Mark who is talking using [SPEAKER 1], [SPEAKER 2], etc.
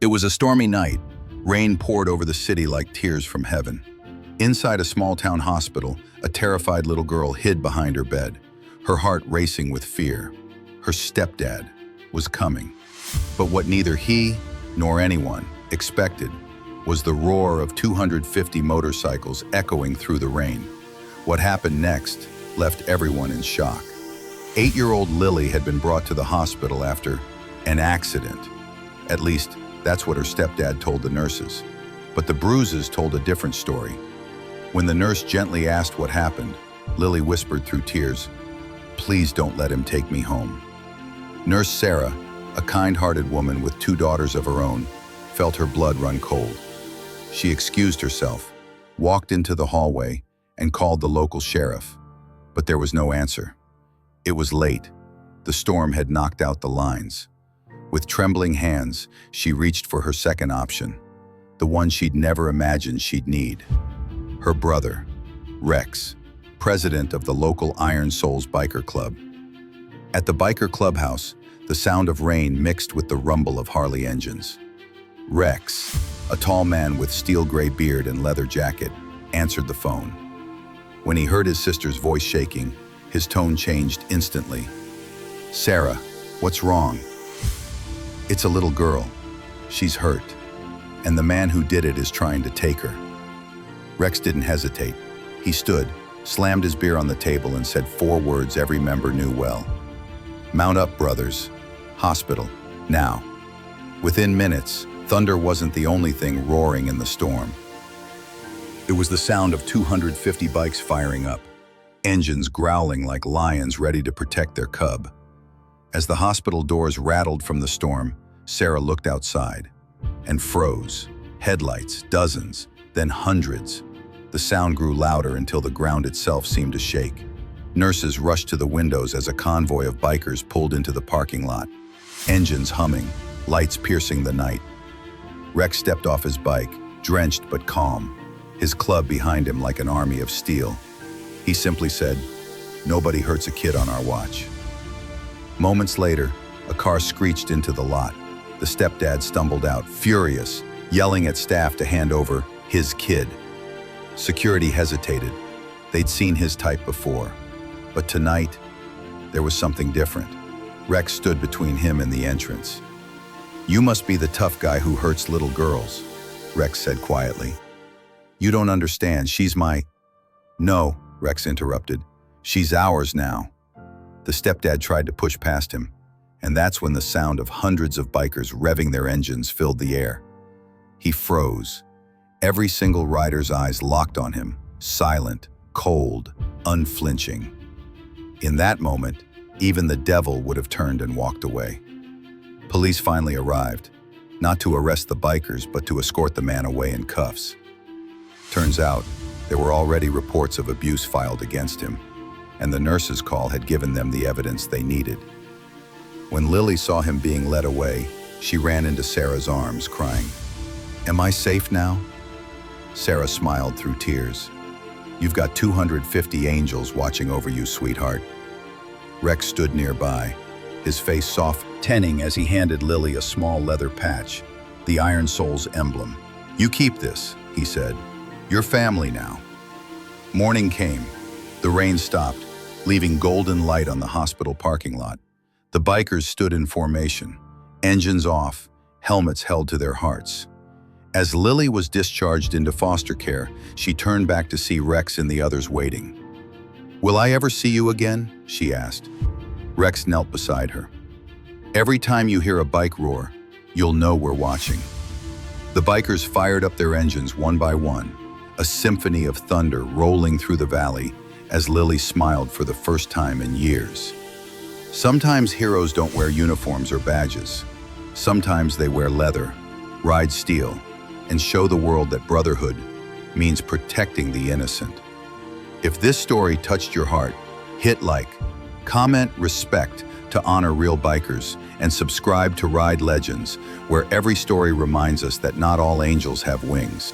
[SPEAKER 1] It was a stormy night. Rain poured over the city like tears from heaven. Inside a small-town hospital, a terrified little girl hid behind her bed, her heart racing with fear. Her stepdad was coming. But what neither he nor anyone expected was the roar of 250 motorcycles echoing through the rain. What happened next left everyone in shock. 8-year-old Lily had been brought to the hospital after an accident. At least, that's what her stepdad told the nurses. But the bruises told a different story. When the nurse gently asked what happened, Lily whispered through tears, "Please don't let him take me home." Nurse Sarah, a kind-hearted woman with 2 daughters of her own, felt her blood run cold. She excused herself, walked into the hallway, and called the local sheriff. But there was no answer. It was late. The storm had knocked out the lines. With trembling hands, she reached for her second option, the one she'd never imagined she'd need. Her brother, Rex, president of the local Iron Souls biker club. At the biker clubhouse, the sound of rain mixed with the rumble of Harley engines. Rex, a tall man with steel-gray beard and leather jacket, answered the phone. When he heard his sister's voice shaking, his tone changed instantly. "Sarah, what's wrong?" "It's a little girl. She's hurt. And the man who did it is trying to take her." Rex didn't hesitate. He stood, slammed his beer on the table, and said 4 words every member knew well. "Mount up, brothers. Hospital, now." Within minutes, thunder wasn't the only thing roaring in the storm. It was the sound of 250 bikes firing up, engines growling like lions ready to protect their cub. As the hospital doors rattled from the storm, Sarah looked outside and froze. Headlights, dozens, then hundreds. The sound grew louder until the ground itself seemed to shake. Nurses rushed to the windows as a convoy of bikers pulled into the parking lot, engines humming, lights piercing the night. Rex stepped off his bike, drenched but calm, his club behind him like an army of steel. He simply said, "Nobody hurts a kid on our watch." Moments later, a car screeched into the lot. The stepdad stumbled out, furious, yelling at staff to hand over his kid. Security hesitated. They'd seen his type before. But tonight, there was something different. Rex stood between him and the entrance. "You must be the tough guy who hurts little girls," Rex said quietly. "You don't understand, she's my—" "No," Rex interrupted. "She's ours now." The stepdad tried to push past him, and that's when the sound of hundreds of bikers revving their engines filled the air. He froze. Every single rider's eyes locked on him, silent, cold, unflinching. In that moment, even the devil would have turned and walked away. Police finally arrived, not to arrest the bikers, but to escort the man away in cuffs. Turns out, there were already reports of abuse filed against him, and the nurse's call had given them the evidence they needed. When Lily saw him being led away, she ran into Sarah's arms, crying, "Am I safe now?" Sarah smiled through tears. "You've got 250 angels watching over you, sweetheart." Rex stood nearby, his face softening as he handed Lily a small leather patch, the Iron Souls emblem. "You keep this," he said. "You're family now." Morning came. The rain stopped, leaving golden light on the hospital parking lot. The bikers stood in formation, engines off, helmets held to their hearts. As Lily was discharged into foster care, she turned back to see Rex and the others waiting. "Will I ever see you again?" she asked. Rex knelt beside her. "Every time you hear a bike roar, you'll know we're watching." The bikers fired up their engines one by one, a symphony of thunder rolling through the valley as Lily smiled for the first time in years. Sometimes heroes don't wear uniforms or badges. Sometimes they wear leather, ride steel, and show the world that brotherhood means protecting the innocent. If this story touched your heart, hit like, comment respect to honor real bikers, and subscribe to Ride Legends, where every story reminds us that not all angels have wings.